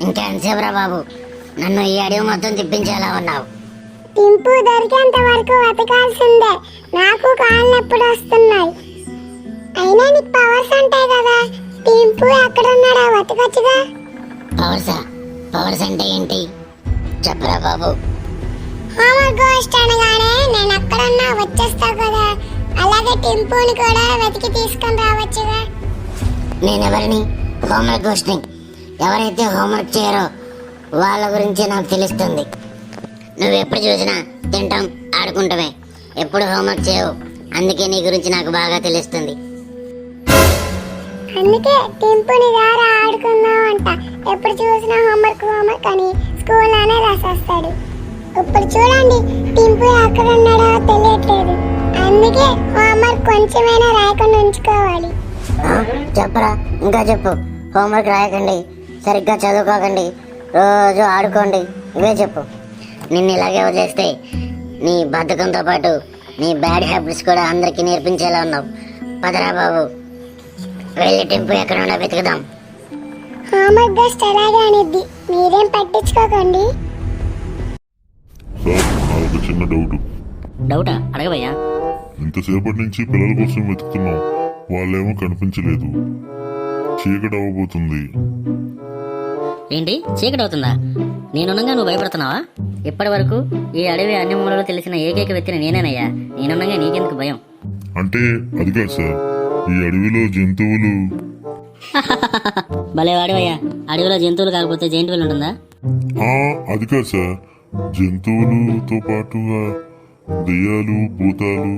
ఇంకెంతసేపురా బాబు, నన్ను ఈ అడవి మొత్తం తిప్పించేలా ఉన్నావు. టింపు దొరికేంత వరకు వెతకాల్సిందే. నాకు కాళ్ళు నొప్పులు వస్తున్నాయి. అయినా నీకు పవర్స్ ఉంటాయి కదా, టింపు ఎక్కడున్నాడా వెతకొచ్చుగా. పవర్స్ అంటే ఏంటి చెప్పరా బాబు? హోంవర్క్ గోస్ట్ అనగానే నేను ఎక్కడున్నా వచ్చేస్తావు కదా, అలాగే టింపుని కూడా వెతికి తీసుకొని రావచ్చుగా. నేనెవరిని? హోంవర్క్ గోష్ట్ని. ఎవరైతే హోంవర్క్ చేయరో వాళ్ళ గురించి నాకు తెలుస్తుంది. నువ్వు ఎప్పుడు చూసినా తింటాం ఆడుకుంటామే, ఎప్పుడు హోంవర్క్ చేయవు. అందుకే నీ గురించి నాకు బాగా తెలుస్తుంది. అందుకే టింపుని ద్వారా ఆడుకుందామంట. ఎప్పుడు చూసినా హోంవర్క్ అని స్కూల్లోనే రాసేస్తాడు. ఇప్పుడు చూడండి, టింపు ఎక్కడున్నాడో తెలియట్లేదు. అందుకే హోంవర్క్ కొంచెమైనా రాయకుండా ఉంచుకోవాలి. చెప్పరా, ఇంకా చెప్పు. హోంవర్క్ రాయకండి, సరిగ్గా చదువుకోకండి, రోజు ఆడుకోండి, ఇవే చెప్పు. నిన్ను ఇలాగే వదిలేస్తే నీ బద్ధకంతో పాటు నీ బ్యాడ్ హ్యాబిట్స్ కూడా అందరికీ నేర్పించేలా ఉన్నావు. పదరా బాబు, వెళ్ళి టింపు ఎక్కడ ఉన్నా వెతుకుదాం. హోంవర్క్ గోస్ట్ అలాగే అనిద్ది, మీరేం పట్టించుకోకండి. సార్, నాకు చిన్న డౌటా? అడగవయ్యా. ఇంతసేపటి నుంచి పిల్లల కోసం వెతుకుతున్నాం, వాళ్ళేమో కనిపించలేదు. చీకటి అవ్వబోతుంది. ఏంటి చీకటి అవుతుందా? నేనున్నగా నువ్వు భయపడుతున్నావా? ఇప్పటి వరకు ఈ అడవి అన్ని మూలలో తెలిసిన ఏకైక వ్యక్తిని నేనేనయ్యా. నేనున్నగా నీకెందుకు భయం? అంటే అది కాదు సార్, ఈ అడవిలో జంతువులు. భలే వాడివయ్యా. అడవిలో జంతువులు కాకపోతే జైంట్ వీల్ ఉంటుందా? అది కాదు సార్, జంతువులతో పాటుగా దెయ్యాలు, భూతాలు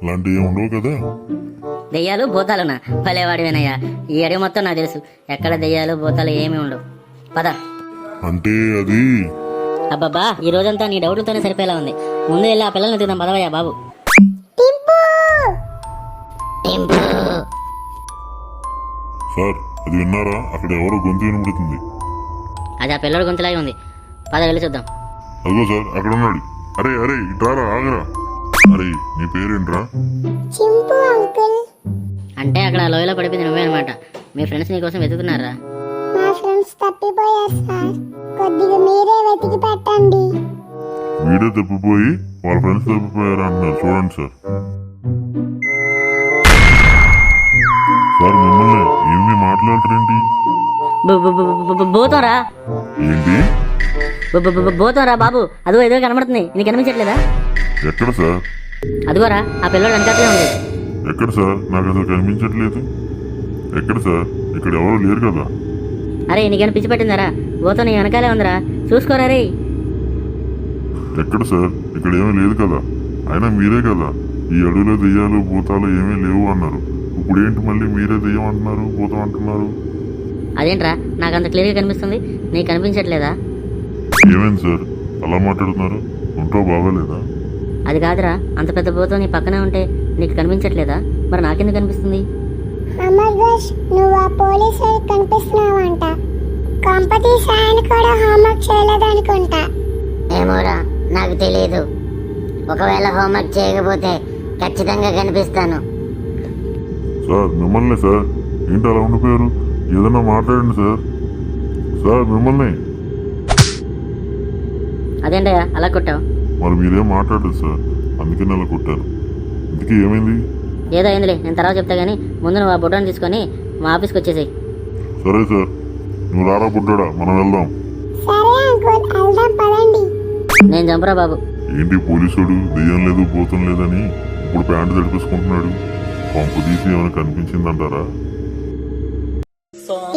లాంటివి ఏమి ఉండవు కదా. దెయ్యాలు భూతాలునా? భలే వాడివేనయ్యా. ఈ అడవి మొత్తం నాకు తెలుసు, ఎక్కడ దెయ్యాలు భూతాలు ఏమీ ఉండవు. పద. అంటే అది అబ్బబ్బా, ఈ రోజంతా నీ డౌట్లతోనే సరిపోయేలా ఉంది. ముందు వెళ్ళి ఆ పిల్లల్ని తిందాం పదవయ్యా బాబు. సార్, అది విన్నారా? అక్కడ ఎవరో గొంతు వినబడుతుంది. అది ఆ పిల్లడు గొంతులాగే ఉంది. పద వెళ్ళి చూద్దాం. అదిగో సార్, అక్కడ ఉన్నాడు. అరే అరే, ఇట్రారా, ఆగరా. అరే, నీ పేరేంట్రా? చింపు అంకుల్. అంటే అక్కడ లోయలో పడిపోయింది నువ్వే అనమాట. మీ ఫ్రెండ్స్ నీ కోసం వెతుకుతున్నారా? మా ఫ్రెండ్స్ తప్పిపోయారు సార్, కొద్దిగా మీరే వెతికి పెట్టండి. వీడే తప్పిపోయి వాళ్ళ ఫ్రెండ్స్ తప్పిపోయారు అంటున్నారు. చూడండి సార్. సార్, మిమ్మల్ని ఏమి మాట్లాడతారేంటి? భూతంరా. ఏంటి? భూతంరా బాబు. అదిగో ఎదురు కనబడుతుంది, నీకు కనిపించట్లేదా? ఎక్కడ సార్? అదిగోరా, ఆ పిల్లడు వెనకాలే ఉంది. ఎక్కడ సార్? నాకు అసలు కనిపించట్లేదు. ఎక్కడ సార్? ఇక్కడ ఎవరు లేరు కదా. అరే, నీకేమైనా పిచ్చి పట్టిందరా? భూతం నీ వెనకాలే ఉందిరా, చూసుకోరా రే. ఎక్కడ సార్? ఇక్కడ ఏమీ లేదు కదా. అయినా మీరే కదా ఈ అడవిలో దెయ్యాలు భూతాలు ఏమీ లేవు అన్నారు. ఇప్పుడు ఏంటి మళ్ళీ మీరే దెయ్యం అంటున్నారు, భూతం అంటున్నారు? అదేంట్రా, నాకు అంత క్లియర్గా కనిపిస్తుంది, నీకు కనిపించట్లేదా? ఏమైంది సార్ అలా మాట్లాడుతున్నారు? ఒంట్లో బాగోలేదా? అది కాదురా, అంత పెద్ద భూతం నీ పక్కనే ఉంటే నీకు కనిపించట్లేదా? మరి నాకెందుకు కనిపిస్తుంది? హోంవర్క్ గోస్ట్, నువ్వు ఆ పోలీసు కనిపిస్తున్నావంట. కాంపిటీషన్ ఆయన కూడా హోంవర్క్ చేయలేదనుకుంటా. ఏమోరా, నాకు తెలియదు. ఒకవేళ హోంవర్క్ చేయకపోతే ఖచ్చితంగా కనిపిస్తాను. సార్, మిమ్మల్ని సార్. ఏంటి అలా ఉండిపోయారు? ఏదన్నా మాట్లాడండి సార్. సార్, మిమ్మల్ని. అదేంటయ్యా అలా కొట్టావు? మరి మీరేం మాట్లాడదు సార్, అందుకని అలా కొట్టాను. ఇందుకే ఏమైంది? ఏదో అయిందిలే, నేను తర్వాత చెప్తా గానీ ముందు నువ్వు ఆ బుడ్డని తీసుకొని మా ఆఫీస్కి వచ్చేసాయి. సరే సార్, నువ్వు రారా బుడ్డాడా, మనం వెళ్దాం. సరే అంకుల్, వెళ్దాం పదండి. నేను చంపరా బాబు. ఏంటి పోలీసుడు దెయ్యం లేదు భూతం లేదని ఇప్పుడు ప్యాంటు తడిపేసుకుంటున్నాడు? పంపు తీసి ఏమైనా కనిపించిందంటారా?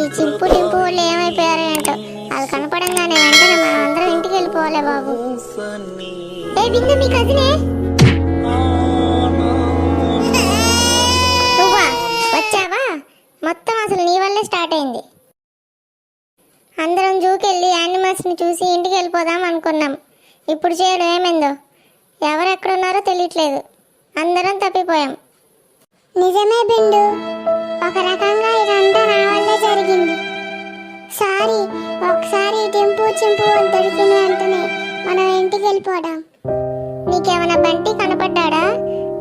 ఈ చింపు టింపు వాళ్ళు ఏమైపోయారు ఏంటో, వాళ్ళు కనపడంగానే వెంటనే మనం అందరం ఇంటికి వెళ్ళిపోవాలే బాబు. ఏ బిందు, మీ కజినే? నువ్వా వచ్చావా? మొత్తం అసలు నీ వల్లే స్టార్ట్ అయింది. అందరం జూకెళ్ళి యానిమల్స్ని చూసి ఇంటికి వెళ్ళిపోదాం అనుకున్నాం. ఇప్పుడు చేయడం ఏమైందో, ఎవరెక్కడున్నారో తెలియట్లేదు. అందరం తప్పిపోయాం. నిజమే బిందు, ఒక రకంగా ఇదంతా నా వల్లే జరిగింది. సారీ. ఒకసారి టింపు చింపు దొరికిన వెంటనే మనం ఇంటికి వెళ్ళిపోదాం. నీకేమైనా బంటి కనపడ్డా?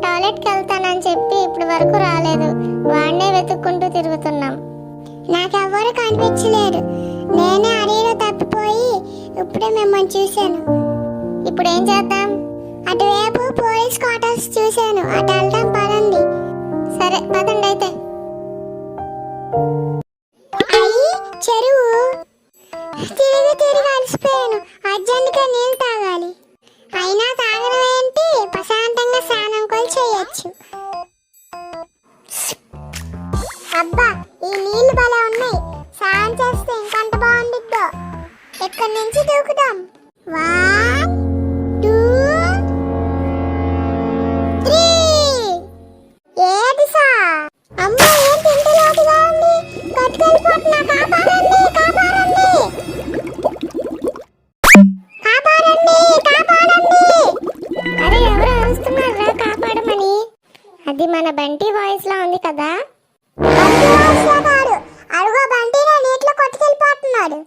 టాయిలెట్కి వెళ్తానని చెప్పి ఇప్పటి వరకు రాలేదు. వాడినే వెతుక్కుంటూ తిరుగుతున్నాం. నాకెవ్వరు కనిపించలేరు. నేనే అడవిలో తప్పిపోయి ఇప్పుడే మిమ్మల్ని చూశాను. ఇప్పుడు ఏం చేద్దాం? అటువైపు పోలీస్ క్వార్టర్స్ చూశాను. అటు వెళ్దాం పదండి. సరే పదండి అయితే. అయ్యి చెరువు. తిరిగి అలసిపోయాను. అర్జెంటుగా నీళ్ళు తాగాలి. అయినా తాగడం ఏంటి, ప్రశాంతంగా స్నానం కూడా చేయొచ్చు. అబ్బా ఈ నీళ్లు భలే ఉన్నాయి. స్నానం చేస్తే ఇంకంత బాగుండిద్దో. ఇక్కడి నుంచి దూకుదాం. 1 2 3. ఏది సా? అమ్మో ఏం తింటలోటుగా ఉంది. కట్టుకెళ్ళిపోతున్నా. కాపాడండి కాపాడండి కాపాడండి కాపాడండి. అరే ఎవరు అరుస్తున్నారా కాపాడమని? అది మన బంటి వాయిస్ లా ఉంది కదా. అడుగో బంటిని నీటిలో కొట్టుకెళ్ళిపోతున్నాడు.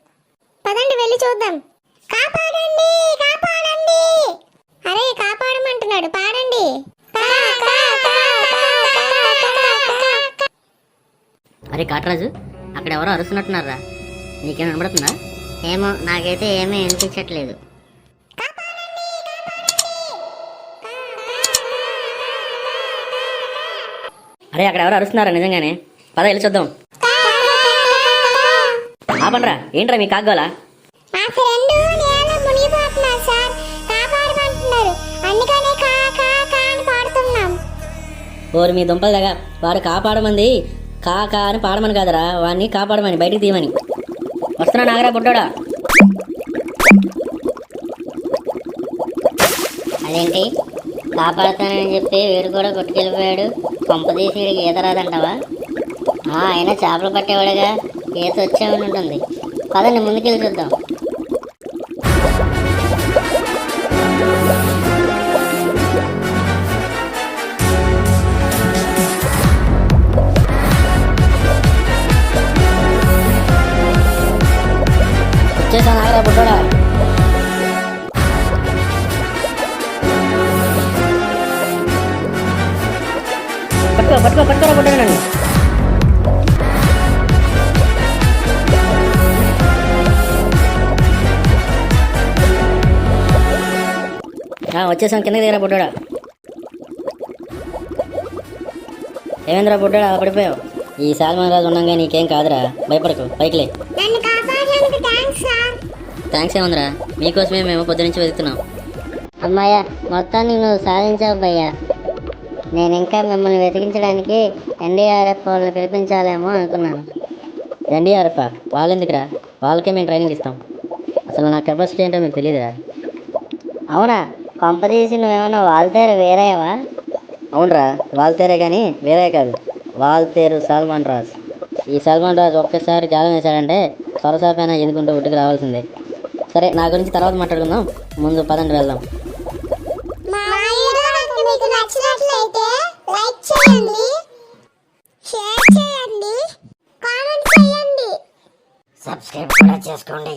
పదండి వెళ్ళి చూద్దాం. కాపాడండి కాపాడండి. అరే కాపాడమంటున్నాడు, పాడండి. అరే కాటరాజు, అక్కడ ఎవరో అరుస్తున్నట్టున్నారా? నీకేం వినబడుతుందా? ఏమో నాకైతే ఏమీ అనిపించట్లేదు. అరే అక్కడ ఎవరో అరుస్తున్నారా నిజంగానే? పద వెళ్ళి చూద్దాం. ఆపండ్రా, ఏంట్రా మీ కాగ్గోలా? మా ఫ్రెండ్ నేను మునిగిపోతున్నా సార్, కాపాడమంటున్నారు. అందుకనే కా కా కా అని పాడుతున్నాం. ఓరి మీ దుంపలు దగ్గర వాడు కాపాడమంది కా కా అని పాడమని కాదరా, వాడిని కాపాడమని బయటికి తీయమని. వస్తున్నా నాగరా బుడ్డోడా. అదేంటి కాపాడుతానని చెప్పి వీడు కూడా కొట్టుకెళ్ళిపోయాడు. కొంపదీసి వీడికి ఈత రాదంటావా? అయినా చేపలు పట్టేవాడుగా, ఈత వచ్చే ఉంటుంది. పదండి ముందుకెళ్ళి చూద్దాం. వచ్చేసా నాగరా బుడ్డోడా. పట్టుకోరా బుడ్డోడా నన్ను. వచ్చేసాం, కిందకి దిగరా బుడ్డోడా. ఏమేంద్రా బుడ్డోడా పడిపోయావు? ఈ సాల్మన్ రాజు ఉన్నాగా నీకేం కాదురా, భయపడకు, పైకిలే. నన్ను కాపాడినందుకు థాంక్స్ సార్. థ్యాంక్స్ ఏముందిరా, మీకోసమే మేము పొద్దు నుంచి వెతుకుతున్నాం. అమ్మాయ్యా మొత్తాన్ని నువ్వు సాధించావు భయ్యా. నేను ఇంకా మిమ్మల్ని వెతికించడానికి ఎన్డీఆర్ఎఫ్ వాళ్ళని పిలిపించాలేమో అనుకున్నాను. ఎన్డీఆర్ఎఫ్ వాళ్ళెందుకురా? వాళ్ళకే మేము ట్రైనింగ్ ఇస్తాం. అసలు నా కెపాసిటీ ఏంటో మీకు తెలియదురా. అవునా? కొంపదీసి నువ్వేమన్నా వాల్తేరు వేరేవా? అవునరా, వాల్తేరే కానీ వేరే కాదు. వాల్తేరు సల్మాన్ రాజ్. ఈ సల్మాన్ రాజ్ ఒక్కసారి జాలం వేశాడంటే సొరసాపైన ఎదుగుంటూ ఒడ్డుకు రావాల్సిందే. సరే, నా గురించి తర్వాత మాట్లాడుకుందాం, ముందు పదండి వెళ్దాం. మా వీడియో మీకు నచ్చినట్లయితే లైక్ చేయండి, షేర్ చేయండి, కామెంట్ చేయండి, సబ్స్క్రైబ్ కూడా చేసుకోండి.